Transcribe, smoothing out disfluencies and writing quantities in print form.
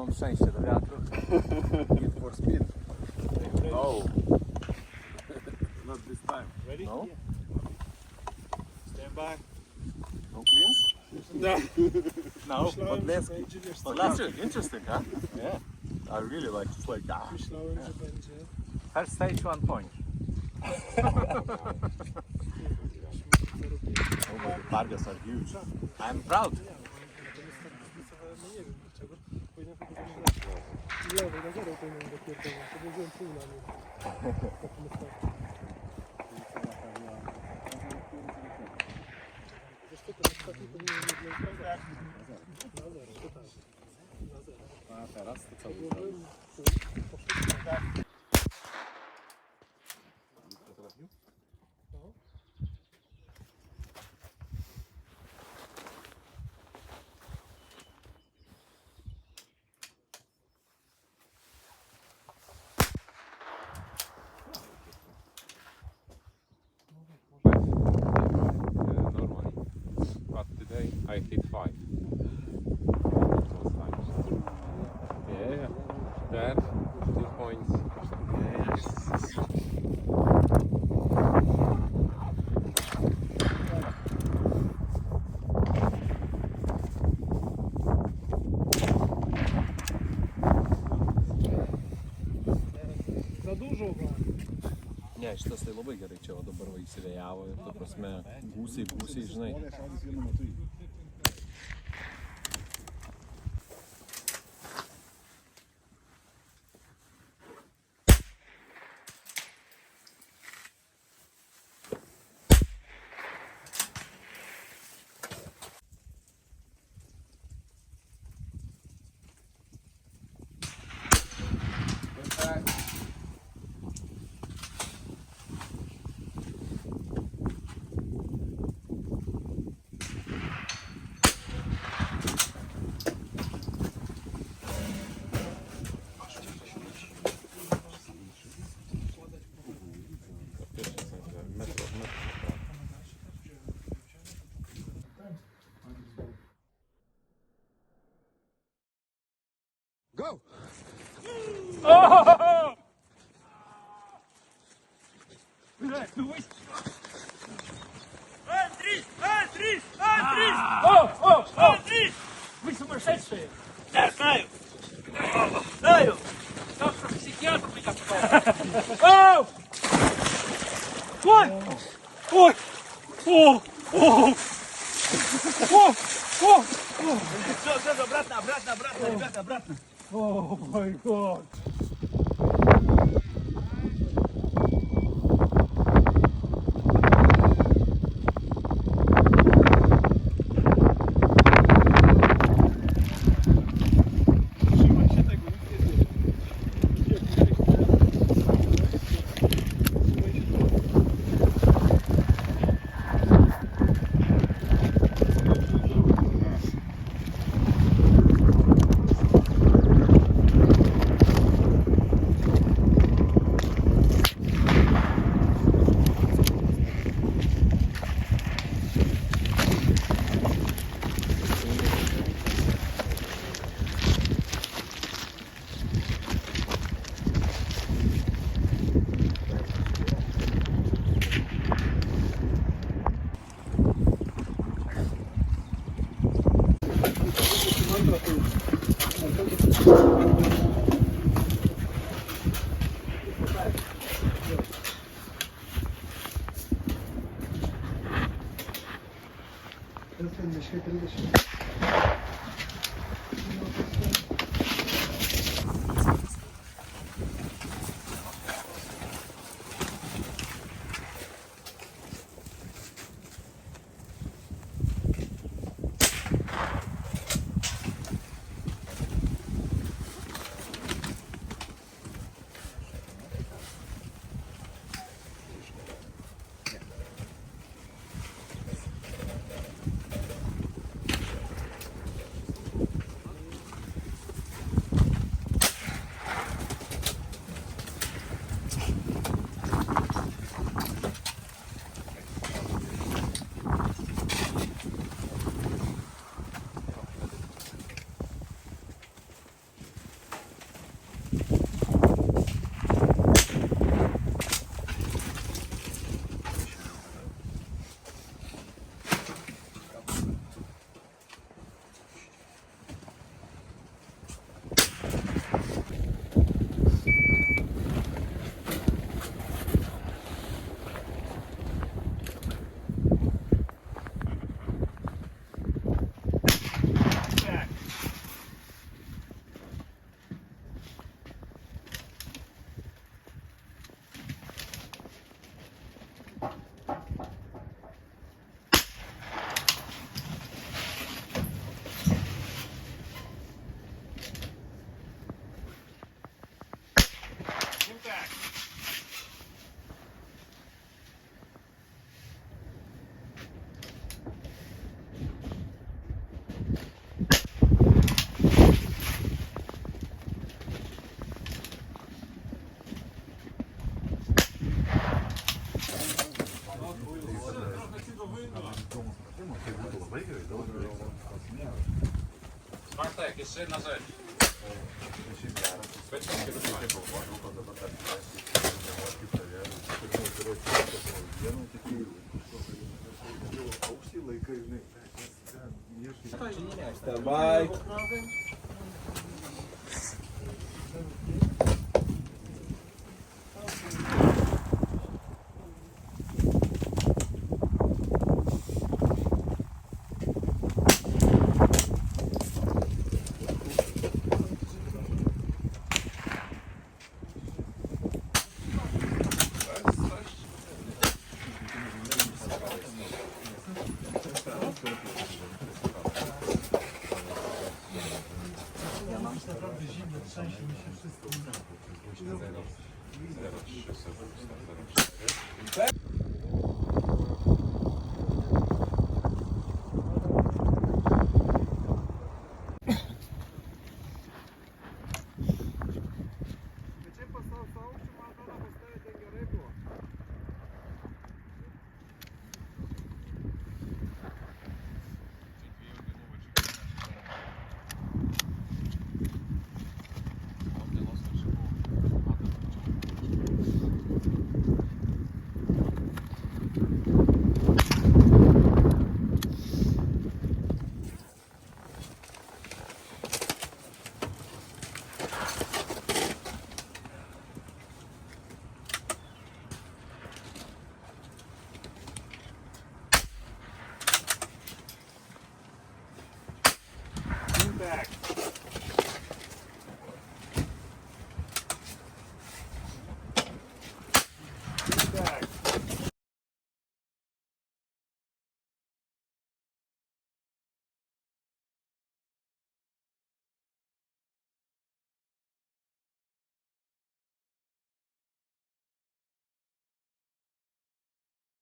mam szczęście do wiatru. Need for speed. No. Not this time. Ready? No. Stand by. No cleans? No. Myślałem, że Podleski. będzie, wiesz co, Podleski. Interesting, huh? Yeah. I really like just like that. Myślałem, że będzie. First stage 1 point. Oh, but the targets are huge. I'm proud. No nie wiem dlaczego. Powinien tylko zrobić lewej na zero powinien dopierdolać. To byłem pół na nim. Takim ostatnim. Wiesz co, ten ostatni powinien mieć na zero. Na zero, to tak. Na zero. A teraz to co? Byłem pół, poszedł tak. No. Normally, but today I hit 5. Most times. Yeah, there, 2 points. Za dużo wam. Ne, šitas tai labai gerai čia, o dabar va įsivėjavo ir, ta prasme, gūsiai, žinai. Go! Вы сумасшедшие! Да, знаю! Знаю! Завтра психиатр меня пытается. Ой! Ой! О! О! О! Все, обратно, ребята, обратно. О май гад! Bartek, jeszcze jedna rzecz. Specjalnie Dawaj. Naprawdę zimno, trzęsie mi się wszystko. 0,3 sobie 0,4.